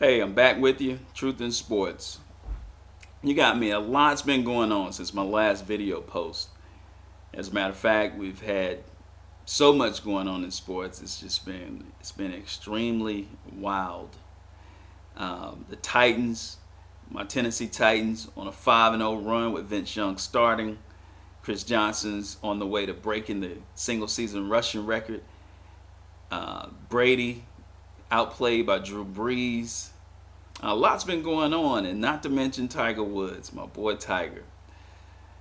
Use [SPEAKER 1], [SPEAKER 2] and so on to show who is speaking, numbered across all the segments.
[SPEAKER 1] Hey, I'm back with you. Truth in Sports. You got me. A lot's been going on since my last video post. As a matter of fact, we've had so much going on in sports. It's been extremely wild. The Titans, my Tennessee Titans, on a 5-0 run with Vince Young starting. Chris Johnson's on the way to breaking the single season rushing record. Brady outplayed by Drew Brees. A lot's been going on, and not to mention Tiger Woods, my boy Tiger.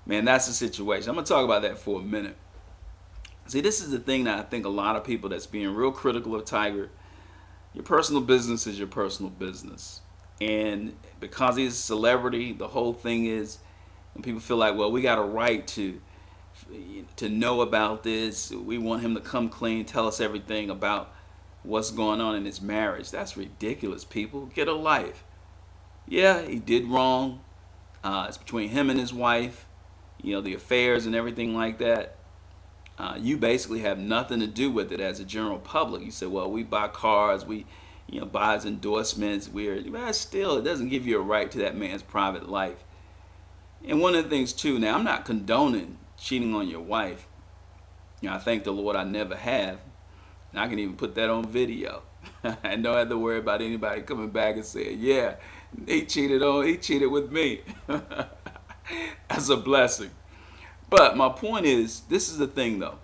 [SPEAKER 1] Man, that's the situation. I'm going to talk about that for a minute. See, this is the thing that I think a lot of people that's being real critical of Tiger, your personal business is your personal business. And because he's a celebrity, the whole thing is when people feel like, well, we got a right to know about this. We want him to come clean, tell us everything about what's going on in his marriage. That's ridiculous, people. Get a life. Yeah, he did wrong. It's between him and his wife, the affairs and everything like that. You basically have nothing to do with it as a general public. You say, well, we buy cars, we buy his endorsements. Still, it doesn't give you a right to that man's private life. And one of the things too, now I'm not condoning cheating on your wife. I thank the Lord I never have. And I can even put that on video. I don't have to worry about anybody coming back and saying, yeah, he cheated with me. That's a blessing. But my point is, this is the thing though.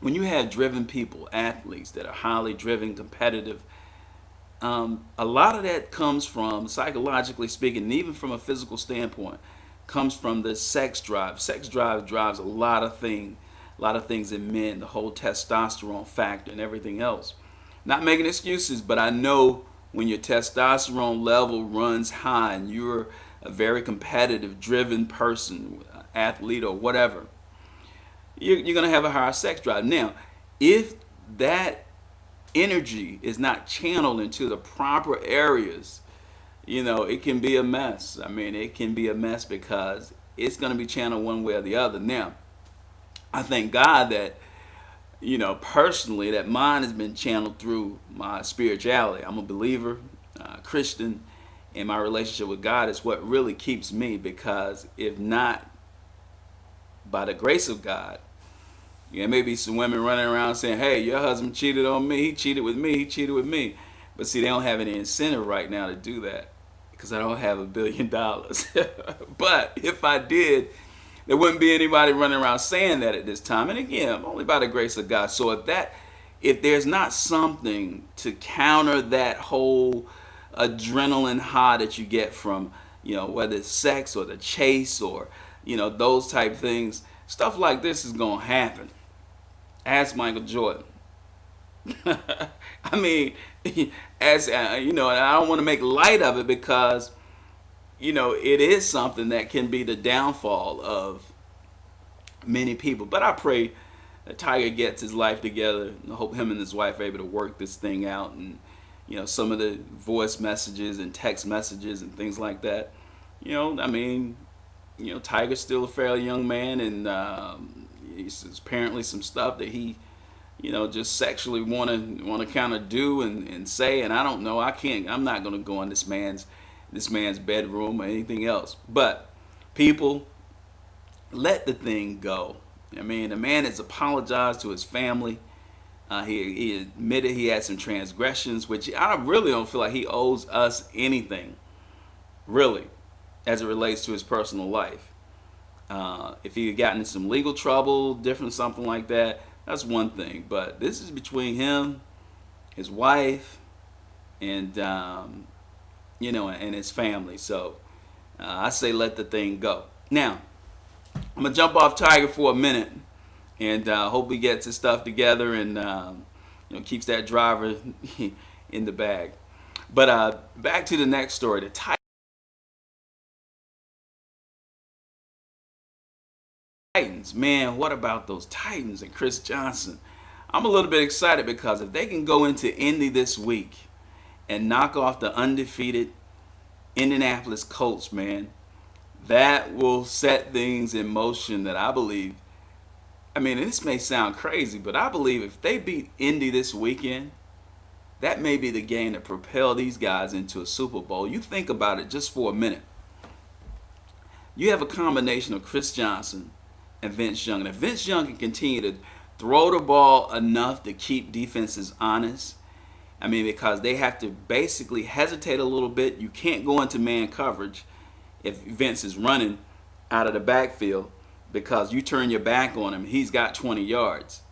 [SPEAKER 1] When you have driven people, athletes that are highly driven, competitive, a lot of that comes from, psychologically speaking, and even from a physical standpoint, comes from the sex drive. Sex drive drives a lot of things in men, the whole testosterone factor and everything else. Not making excuses, but I know when your testosterone level runs high and you're a very competitive, driven person, athlete or whatever, you're going to have a higher sex drive. Now, if that energy is not channeled into the proper areas, it can be a mess. I mean, it can be a mess because it's going to be channeled one way or the other. Now, I thank God that, personally, that mine has been channeled through my spirituality. I'm a believer, Christian, and my relationship with God is what really keeps me, because if not by the grace of God, maybe some women running around saying, hey, your husband cheated on me, he cheated with me. But see, they don't have any incentive right now to do that because I don't have $1 billion. But if I did, there wouldn't be anybody running around saying that at this time. And again, only by the grace of God. So if there's not something to counter that whole adrenaline high that you get from, whether it's sex or the chase or, those type things, stuff like this is going to happen. Ask Michael Jordan. I mean, and I don't want to make light of it because, it is something that can be the downfall of many people. But I pray that Tiger gets his life together. I hope him and his wife are able to work this thing out. And, some of the voice messages and text messages and things like that. Tiger's still a fairly young man, and he's apparently some stuff that he just sexually want to kind of do and say, and I don't know. I'm not going to go in this man's bedroom or anything else. But people, let the thing go. I mean, the man has apologized to his family. He admitted he had some transgressions, which I really don't feel like he owes us anything, really, as it relates to his personal life. If he had gotten in some legal trouble, different something like that, that's one thing. But this is between him, his wife, and and his family. So I say let the thing go. Now, I'm gonna jump off Tiger for a minute, and hope he gets his stuff together and keeps that driver in the bag. But back to the next story. The Titans, man, what about those Titans and Chris Johnson? I'm a little bit excited because if they can go into Indy this week and knock off the undefeated Indianapolis Colts, man, that will set things in motion that I believe. I mean, this may sound crazy, but I believe if they beat Indy this weekend, that may be the game to propel these guys into a Super Bowl. You think about it just for a minute. You have a combination of Chris Johnson and Vince Young. And if Vince Young can continue to throw the ball enough to keep defenses honest, I mean, because they have to basically hesitate a little bit. You can't go into man coverage if Vince is running out of the backfield, because you turn your back on him, he's got 20 yards.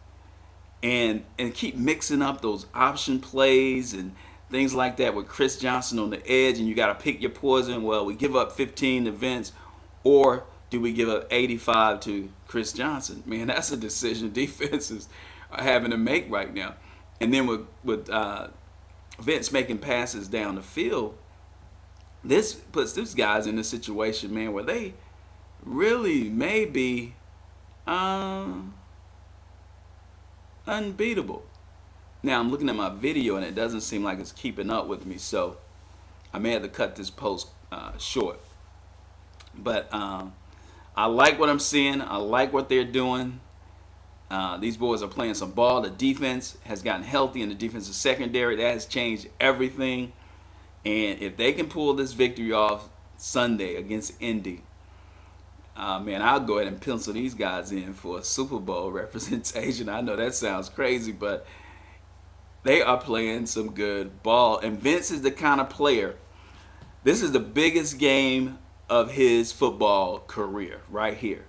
[SPEAKER 1] And keep mixing up those option plays and things like that with Chris Johnson on the edge, and you got to pick your poison. Well, we give up 15 to Vince, or do we give up 85 to Chris Johnson? Man, that's a decision defenses are having to make right now. And then with Vince making passes down the field, this puts these guys in a situation, man, where they really may be unbeatable. Now, I'm looking at my video, and it doesn't seem like it's keeping up with me, so I may have to cut this post short. But I like what I'm seeing. I like what they're doing. These boys are playing some ball. The defense has gotten healthy in the defensive secondary. That has changed everything. And if they can pull this victory off Sunday against Indy, man, I'll go ahead and pencil these guys in for a Super Bowl representation. I know that sounds crazy, but they are playing some good ball. And Vince is the kind of player, this is the biggest game of his football career right here.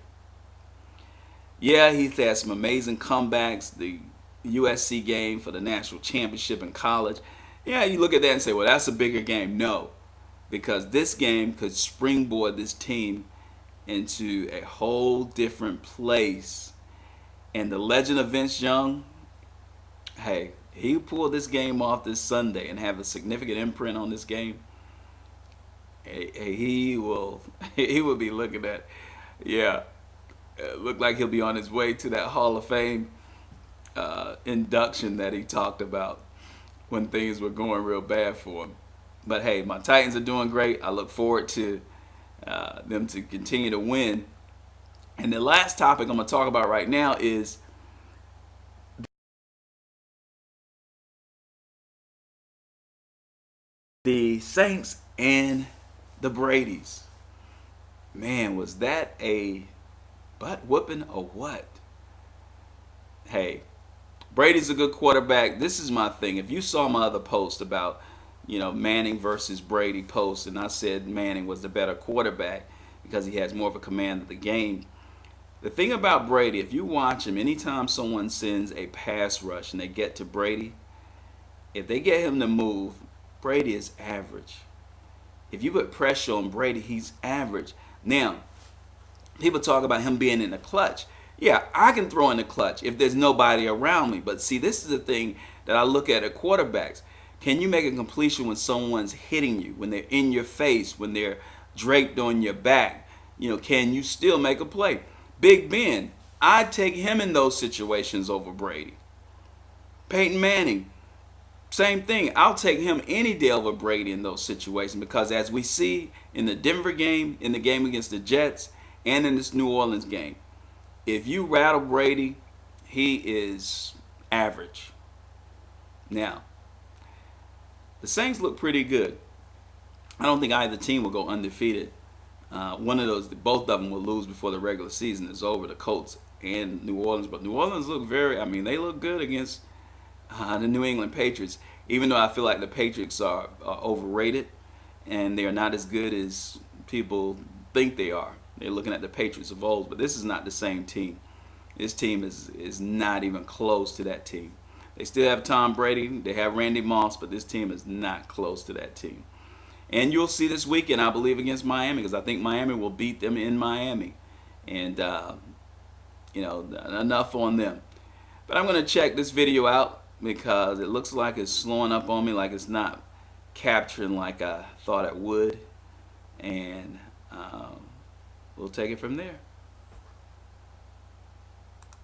[SPEAKER 1] Yeah, he's had some amazing comebacks. The USC game for the national championship in college. Yeah, you look at that and say, well, that's a bigger game. No, because this game could springboard this team into a whole different place. And the legend of Vince Young, hey, he pulled this game off this Sunday and have a significant imprint on this game. He will be looking at, look like he'll be on his way to that Hall of Fame induction that he talked about when things were going real bad for him. But hey, my Titans are doing great. I look forward to them to continue to win. And the last topic I'm going to talk about right now is the Saints and the Bradys. Man, was that a butt whooping or what? Hey, Brady's a good quarterback. This is my thing. If you saw my other post about, Manning versus Brady post, and I said Manning was the better quarterback because he has more of a command of the game. The thing about Brady, if you watch him, anytime someone sends a pass rush and they get to Brady, if they get him to move, Brady is average. If you put pressure on Brady, he's average. Now, people talk about him being in the clutch. Yeah, I can throw in the clutch if there's nobody around me. But see, this is the thing that I look at quarterbacks. Can you make a completion when someone's hitting you, when they're in your face, when they're draped on your back? Can you still make a play? Big Ben, I'd take him in those situations over Brady. Peyton Manning, same thing. I'll take him any day over Brady in those situations, because as we see in the Denver game, in the game against the Jets, and in this New Orleans game, if you rattle Brady, he is average. Now, the Saints look pretty good. I don't think either team will go undefeated. Both of them will lose before the regular season is over, the Colts and New Orleans. But New Orleans look they look good against the New England Patriots, even though I feel like the Patriots are overrated and they are not as good as people think they are. They're looking at the Patriots of old, but this is not the same team. This team is not even close to that team. They still have Tom Brady, they have Randy Moss, but this team is not close to that team. And you'll see this weekend, I believe, against Miami, because I think Miami will beat them in Miami. And, enough on them. But I'm going to check this video out because it looks like it's slowing up on me, like it's not capturing like I thought it would. And we'll take it from there.